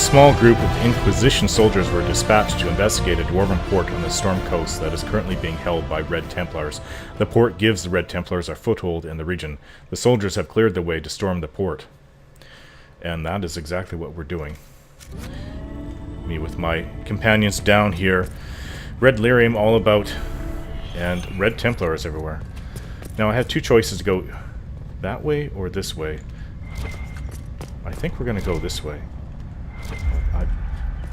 small group of Inquisition soldiers were dispatched to investigate a dwarven port on the Storm Coast that is currently being held by Red Templars. The port gives the Red Templars a foothold in the region. The soldiers have cleared the way to storm the port. And that is exactly what we're doing. Me with my companions down here. Red Lyrium all about, and Red Templars everywhere. Now I have two choices to go that way or this way. I think we're going to go this way. I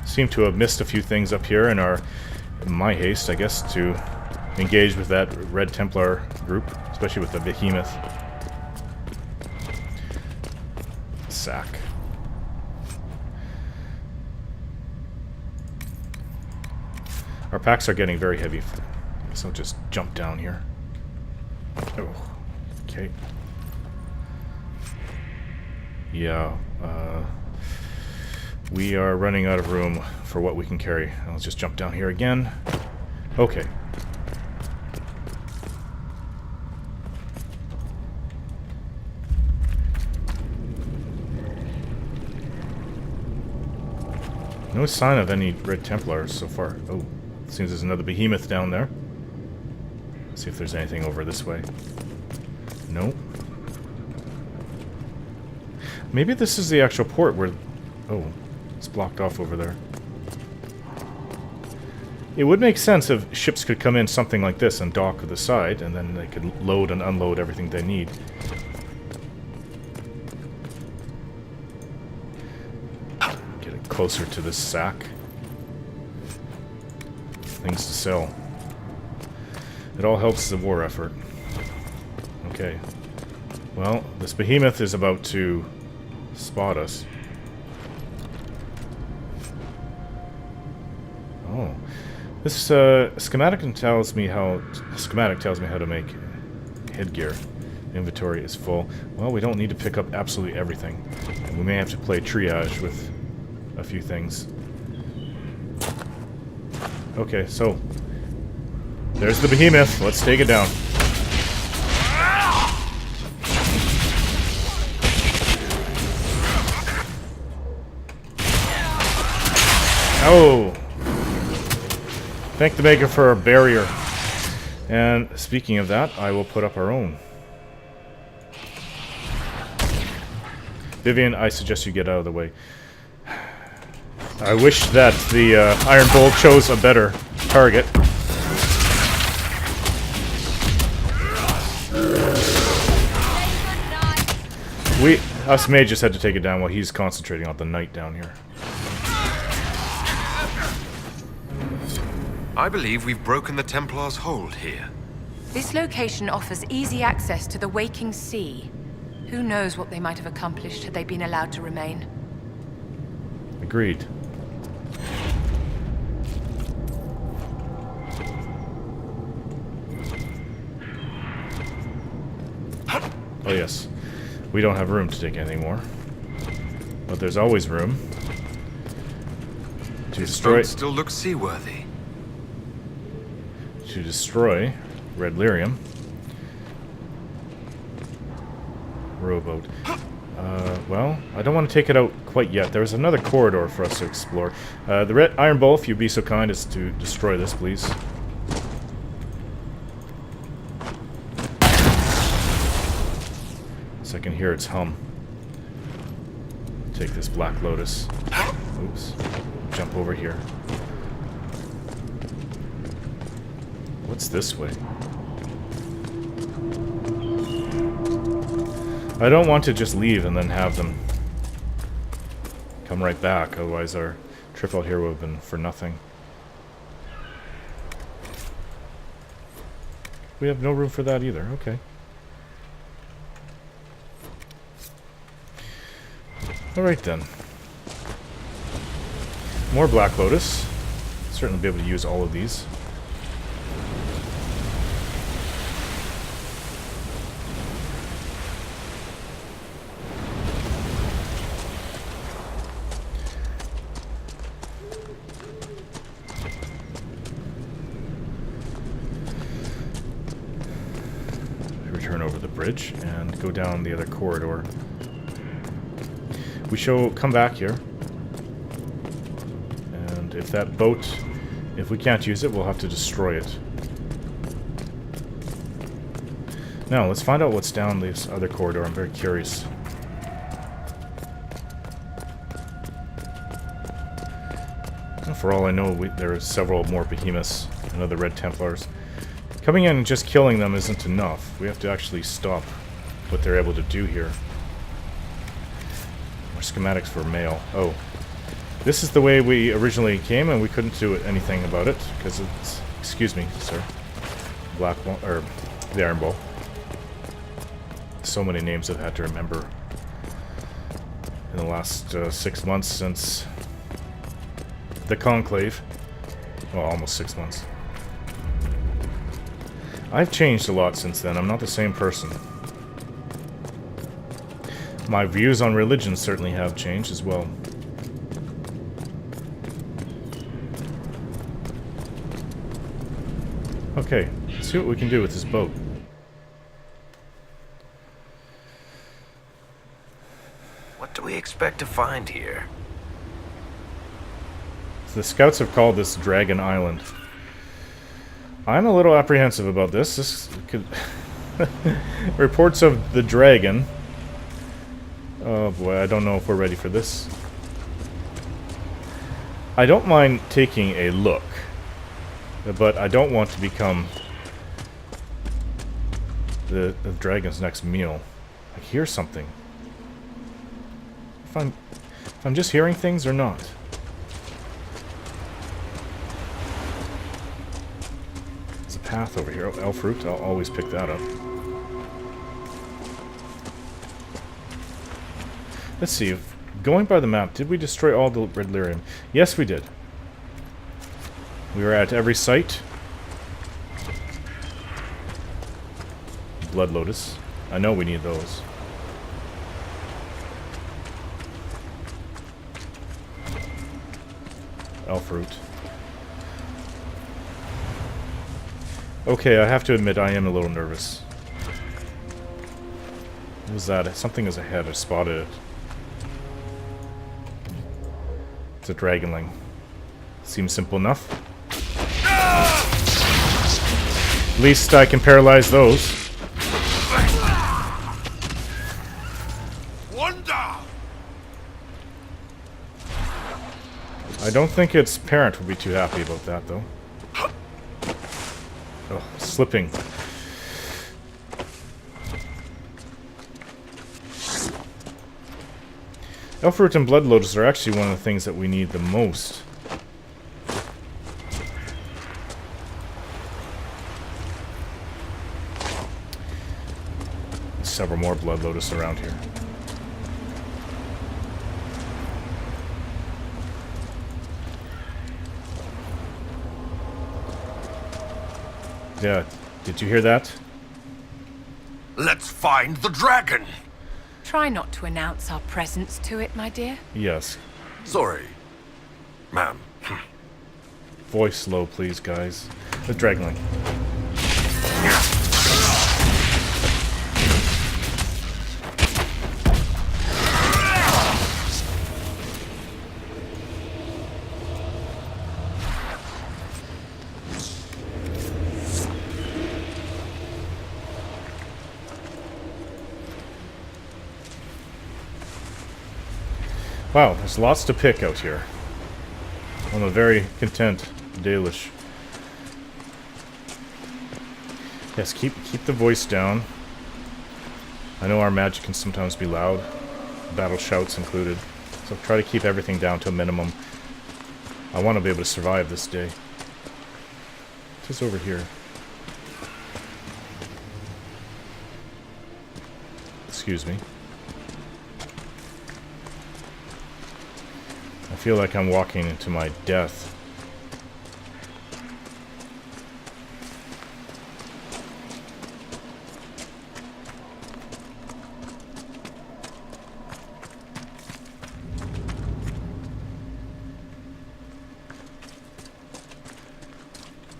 seem to have missed a few things up here in my haste, I guess, to engage with that Red Templar group, especially with the behemoth. Sack. Our packs are getting very heavy, so I'll just jump down here. Oh, okay. Yeah, we are running out of room for what we can carry. I'll just jump down here again. Okay. No sign of any Red Templars so far. Oh, seems there's another behemoth down there. Let's see if there's anything over this way. Nope. Maybe this is the actual port where... Oh, it's blocked off over there. It would make sense if ships could come in something like this and dock to the side, and then they could load and unload everything they need. Get it closer to this sack. Things to sell. It all helps the war effort. Okay. Well, this behemoth is about to spot us. Oh, this schematic tells me how to make headgear. Inventory is full. Well, we don't need to pick up absolutely everything, and we may have to play triage with a few things. Okay, so there's the behemoth. Let's take it down. Oh! Thank the Maker for a barrier. And speaking of that, I will put up our own. Vivian, I suggest you get out of the way. I wish that the Iron Bolt chose a better target. Us mages had to take it down while he's concentrating on the knight down here. I believe we've broken the Templars' hold here. This location offers easy access to the waking sea. Who knows what they might have accomplished had they been allowed to remain. Agreed. Oh yes. We don't have room to take anything more. But there's always room to destroy... This boat still looks seaworthy. To destroy Red Lyrium. Rowboat. Well, I don't want to take it out quite yet. There's another corridor for us to explore. The Red Iron Bowl, if you'd be so kind as to destroy this, please. So I can hear its hum. Take this Black Lotus. Oops. Jump over here. What's this way? I don't want to just leave and then have them come right back, otherwise our trip out here would have been for nothing. We have no room for that either, okay. Alright then. More Black Lotus. Certainly be able to use all of these. Return over the bridge and go down the other corridor. We shall come back here. if that boat, if we can't use it, we'll have to destroy it. Now, let's find out what's down this other corridor. I'm very curious. And for all I know, there are several more behemoths and other Red Templars. Coming in and just killing them isn't enough. We have to actually stop what they're able to do here. More schematics for mail. Oh. This is the way we originally came, and we couldn't do anything about it, because it's... Excuse me, sir. Black Ball... or the Iron Ball. So many names I've had to remember in the last 6 months since the Conclave. Well, almost 6 months. I've changed a lot since then. I'm not the same person. My views on religion certainly have changed as well. Okay, let's see what we can do with this boat. What do we expect to find here? The scouts have called this Dragon Island. I'm a little apprehensive about this. This could... Reports of the dragon. Oh boy, I don't know if we're ready for this. I don't mind taking a look, but I don't want to become the dragon's next meal. I hear something. If I'm just hearing things or not. There's a path over here. Oh, elf root. I'll always pick that up. Let's see. If going by the map, did we destroy all the red lyrium? Yes, we did. We were at every site. Blood lotus. I know we need those. Elf root. Okay, I have to admit I am a little nervous. What was that? Something is ahead. I spotted it. It's a dragonling. Seems simple enough. At least I can paralyze those. I don't think its parent would be too happy about that, though. Oh, slipping. Elfroot and Blood Lotus are actually one of the things that we need the most. There's several more Blood Lotus around here. Yeah, did you hear that? Let's find the dragon! Try not to announce our presence to it, my dear. Yes. Sorry, ma'am. Voice low, please, guys. The dragonling. Wow, there's lots to pick out here. I'm a very content Dalish. Yes, keep the voice down. I know our magic can sometimes be loud, battle shouts included, so try to keep everything down to a minimum. I want to be able to survive this day. Just over here. Excuse me. I feel like I'm walking into my death.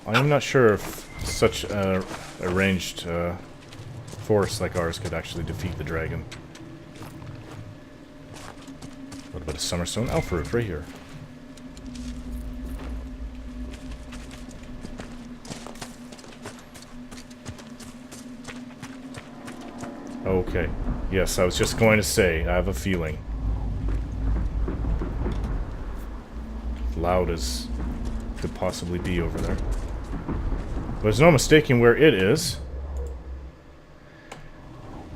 I'm not sure if such a ranged force like ours could actually defeat the dragon. What about a Summerstone? Alpha root right here. Okay. Yes, I was just going to say, I have a feeling. Loud as could possibly be over there. There's no mistaking where it is.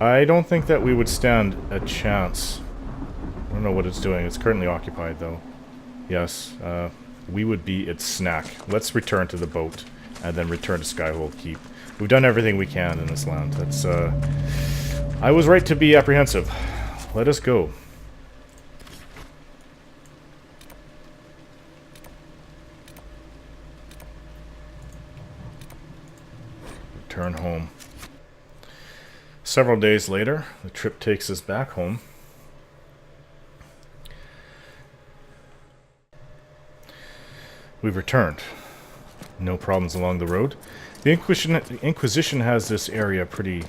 I don't think that we would stand a chance. I don't know what it's doing. It's currently occupied, though. Yes, we would be its snack. Let's return to the boat, and then return to Skyhold Keep. We've done everything we can in this land. That's, I was right to be apprehensive. Let us go. Return home. Several days later, the trip takes us back home. We've returned. No problems along the road. The Inquisition has this area pretty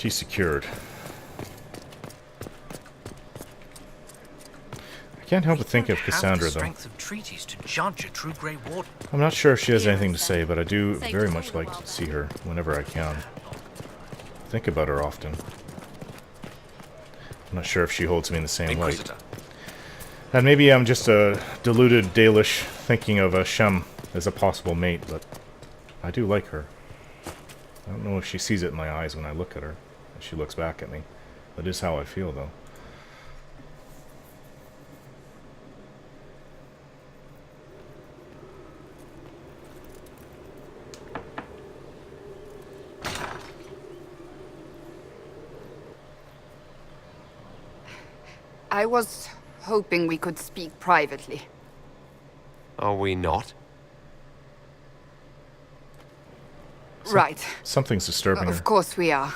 secured. I can't help but think of Cassandra, though. Of treaties to judge a true Grey Warden. I'm not sure if she has anything to say, but I do very much like to see her whenever I can. Think about her often. I'm not sure if she holds me in the same light. And maybe I'm just a deluded Dalish thinking of Shem as a possible mate, but I do like her. I don't know if she sees it in my eyes when I look at her, and she looks back at me. That is how I feel, though. I was hoping we could speak privately. Are we not? Right. Something's disturbing her. Of course we are.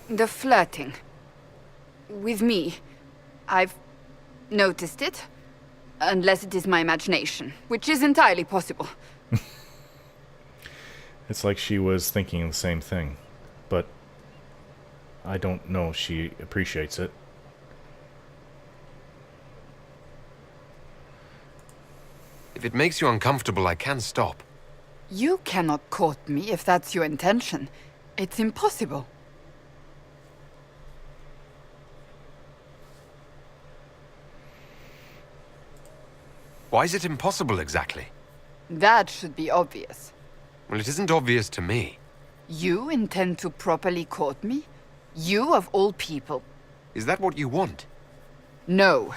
The flirting. With me. I've noticed it. Unless it is my imagination, which is entirely possible. It's like she was thinking the same thing, but I don't know if she appreciates it. If it makes you uncomfortable, I can stop. You cannot court me if that's your intention. It's impossible. Why is it impossible exactly? That should be obvious. Well, it isn't obvious to me. You intend to properly court me? You of all people. Is that what you want? No.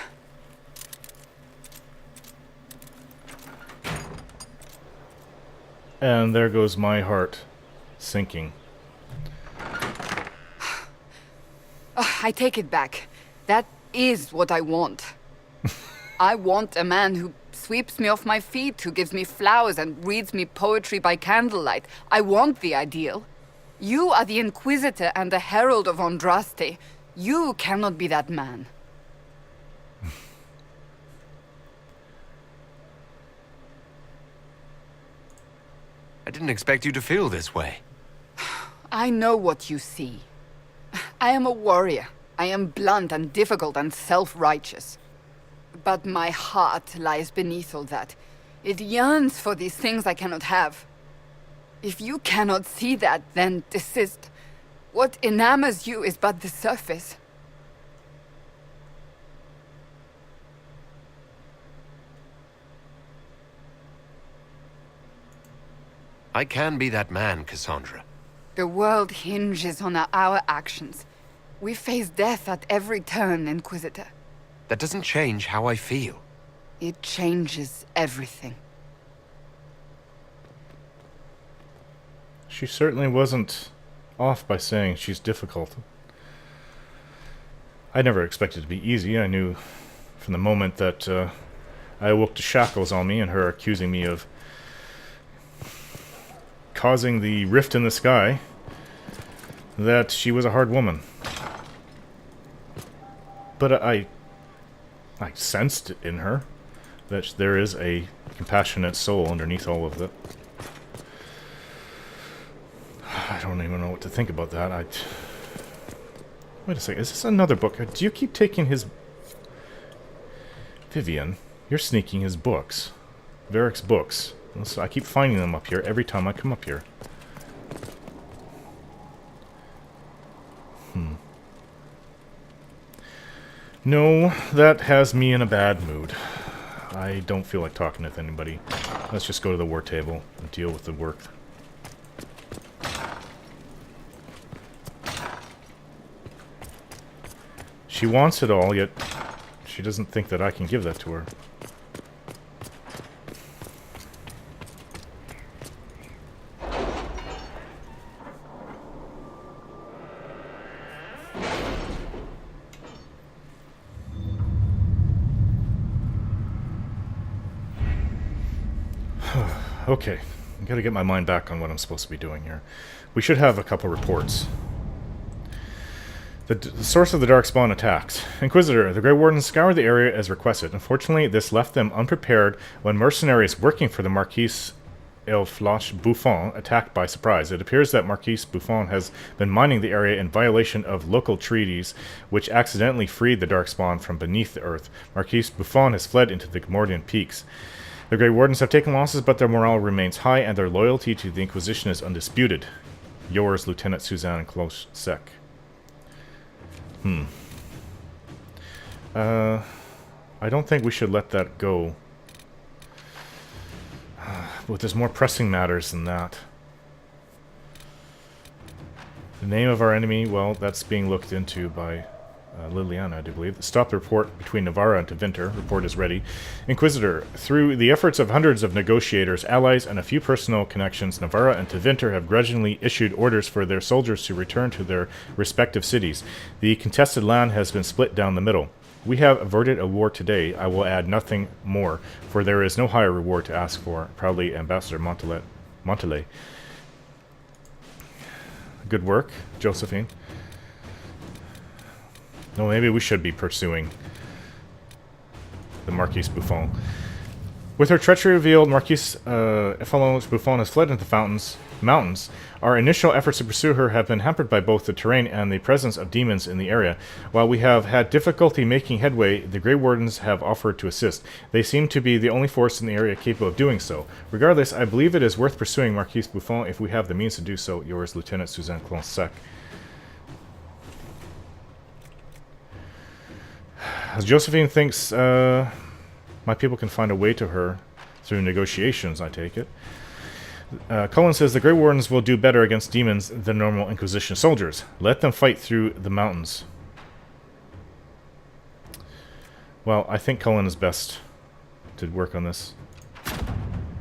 And there goes my heart sinking. I take it back. That is what I want. I want a man who sweeps me off my feet, who gives me flowers and reads me poetry by candlelight. I want the ideal. You are the Inquisitor and the Herald of Andraste. You cannot be that man. I didn't expect you to feel this way. I know what you see. I am a warrior. I am blunt and difficult and self-righteous. But my heart lies beneath all that. It yearns for these things I cannot have. If you cannot see that, then desist. What enamors you is but the surface. I can be that man, Cassandra. The world hinges on our actions. We face death at every turn, Inquisitor. That doesn't change how I feel. It changes everything. She certainly wasn't off by saying she's difficult. I never expected it to be easy. I knew from the moment that I awoke to shackles on me and her accusing me of causing the rift in the sky that she was a hard woman. But I sensed in her that there is a compassionate soul underneath all of it. I don't even know what to think about that. Wait a second, is this another book? Do you keep taking his... Vivian, you're sneaking his books. Varric's books. So I keep finding them up here every time I come up here. No, that has me in a bad mood. I don't feel like talking with anybody. Let's just go to the war table and deal with the work. She wants it all, yet she doesn't think that I can give that to her. Okay, I gotta get my mind back on what I'm supposed to be doing here. We should have a couple reports. The source of the Darkspawn attacks. Inquisitor, the Grey Wardens scoured the area as requested. Unfortunately, this left them unprepared when mercenaries working for the Marquis Flash Buffon attacked by surprise. It appears that Marquis Buffon has been mining the area in violation of local treaties, which accidentally freed the Darkspawn from beneath the earth. Marquis Buffon has fled into the Gmordian peaks. The Grey Wardens have taken losses, but their morale remains high, and their loyalty to the Inquisition is undisputed. Yours, Lieutenant Suzanne Close-Sec. I don't think we should let that go. But there's more pressing matters than that. The name of our enemy, well, that's being looked into by Liliana, I do believe. Stop the report between Navarra and Tevinter. Report is ready. Inquisitor, through the efforts of hundreds of negotiators, allies, and a few personal connections, Navarra and Tevinter have grudgingly issued orders for their soldiers to return to their respective cities. The contested land has been split down the middle. We have averted a war today. I will add nothing more, for there is no higher reward to ask for. Proudly, Ambassador Montelet. Good work, Josephine. No, maybe we should be pursuing the Marquis Buffon. With her treachery revealed, Marquis Buffon has fled into the mountains. Our initial efforts to pursue her have been hampered by both the terrain and the presence of demons in the area. While we have had difficulty making headway, the Grey Wardens have offered to assist. They seem to be the only force in the area capable of doing so. Regardless, I believe it is worth pursuing Marquis Buffon if we have the means to do so. Yours, Lieutenant Suzanne Clonsec. Josephine thinks my people can find a way to her through negotiations, I take it. Cullen says the Grey Wardens will do better against demons than normal Inquisition soldiers. Let them fight through the mountains. Well, I think Cullen is best to work on this.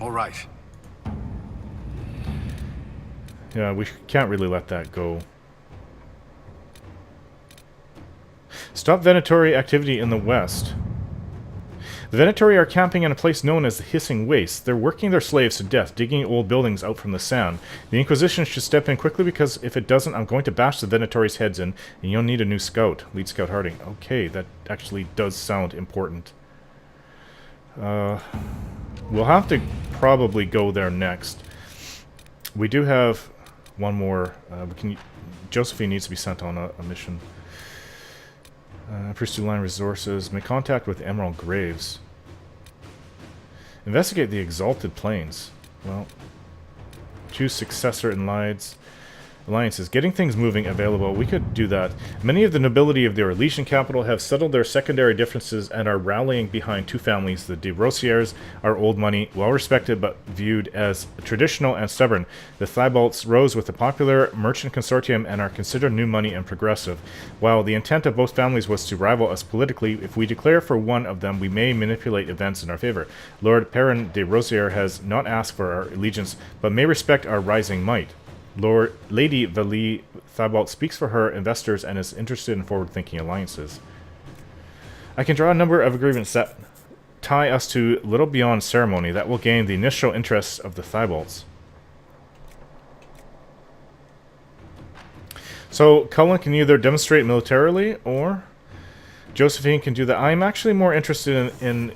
All right. Yeah, we can't really let that go. Stop Venatori activity in the west. The Venatori are camping in a place known as the Hissing Waste. They're working their slaves to death, digging old buildings out from the sand. The Inquisition should step in quickly, because if it doesn't, I'm going to bash the Venatori's heads in, and you'll need a new scout. Lead Scout Harding. Okay, that actually does sound important. We'll have to probably go there next. We do have one more. Josephine needs to be sent on a mission. Pursue line resources. Make contact with Emerald Graves. Investigate the Exalted Plains. Well, choose successor in alliances. Getting things moving available. We could do that. Many of the nobility of the Orlesian capital have settled their secondary differences and are rallying behind two families. The de Rosiers are old money, well respected but viewed as traditional and stubborn. The Thibaults rose with the popular merchant consortium and are considered new money and progressive. While the intent of both families was to rival us politically, if we declare for one of them, we may manipulate events in our favor. Lord Perrin de Rosier has not asked for our allegiance, but may respect our rising might. Lady Valie Thibault speaks for her investors and is interested in forward-thinking alliances. I can draw a number of agreements that tie us to little beyond ceremony that will gain the initial interests of the Thibaults. So Cullen can either demonstrate militarily, or Josephine can do that. I'm actually more interested in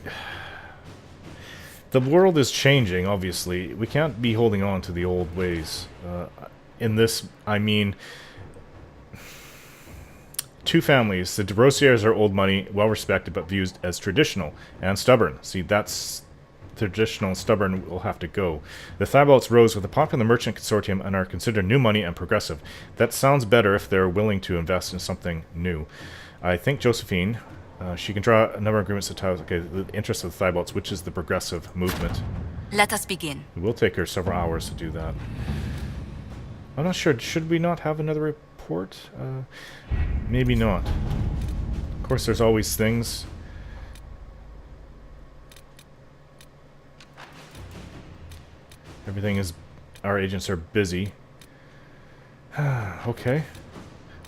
the world is changing, obviously. We can't be holding on to the old ways. In this, I mean, two families. The de Rosiers are old money, well respected, but viewed as traditional and stubborn. See, that's traditional stubborn will have to go. The Thibaults rose with a popular merchant consortium and are considered new money and progressive. That sounds better if they're willing to invest in something new. I think Josephine, she can draw a number of agreements to tie. Okay, the interest of the Thibaults, which is the progressive movement. Let us begin. It will take her several hours to do that. I'm not sure. Should we not have another report? Maybe not. Of course, there's always things. Everything is... Our agents are busy. Okay.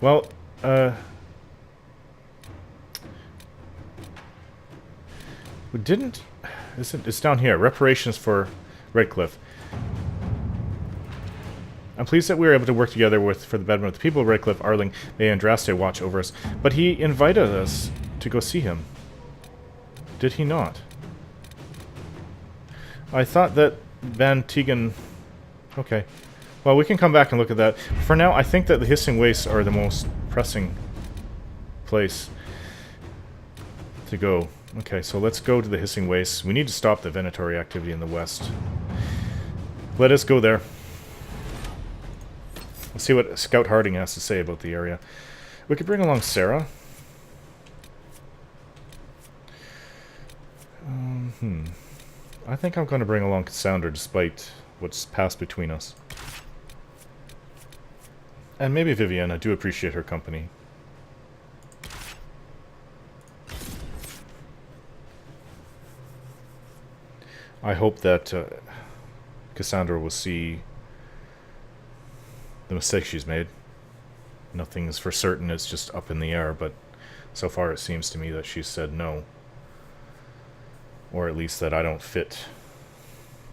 Well, we didn't... It's down here. Reparations for Redcliffe. I'm pleased that we were able to work together for the betterment of the people of Redcliffe. Arling, may Andraste watch over us. But he invited us to go see him. Did he not? I thought that Van Tegan... Okay. Well, we can come back and look at that. For now, I think that the Hissing Wastes are the most pressing place to go. Okay, so let's go to the Hissing Wastes. We need to stop the venatory activity in the west. Let us go there. Let's see what Scout Harding has to say about the area. We could bring along Sarah. I think I'm going to bring along Cassandra despite what's passed between us. And maybe Vivienne. I do appreciate her company. I hope that Cassandra will see the mistake she's made. Nothing's for certain, it's just up in the air, but so far it seems to me that she's said no. Or at least that I don't fit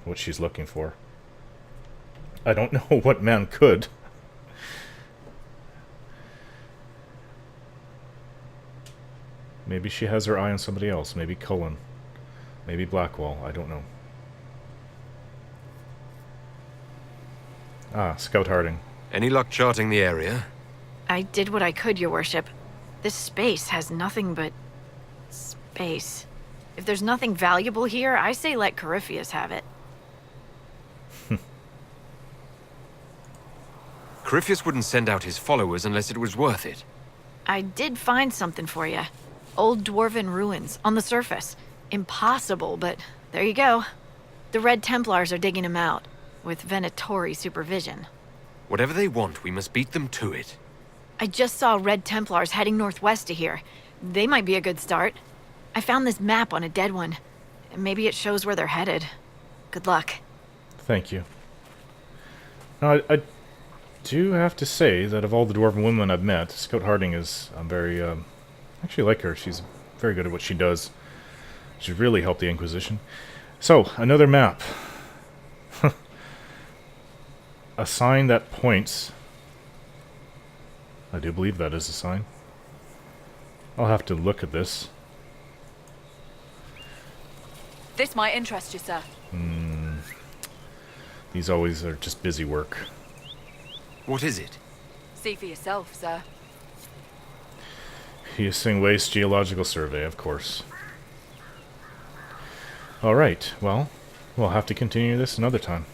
what she's looking for. I don't know what man could. Maybe she has her eye on somebody else. Maybe Cullen. Maybe Blackwall. I don't know. Ah, Scout Harding. Any luck charting the area? I did what I could, your worship. This space has nothing but... space. If there's nothing valuable here, I say let Corypheus have it. Corypheus wouldn't send out his followers unless it was worth it. I did find something for you. Old dwarven ruins, on the surface. Impossible, but there you go. The Red Templars are digging them out, with Venatori supervision. Whatever they want, we must beat them to it. I just saw Red Templars heading northwest to here. They might be a good start. I found this map on a dead one. Maybe it shows where they're headed. Good luck. Thank you. Now, I do have to say that of all the dwarven women I've met, Scout Harding is... I'm very... I actually like her. She's very good at what she does. She's really helped the Inquisition. So, another map. A sign that points... I do believe that is a sign. I'll have to look at this. This might interest you, sir. These always are just busy work. What is it? See for yourself, sir. Hissing Waste Geological Survey, of course. Alright, well, we'll have to continue this another time.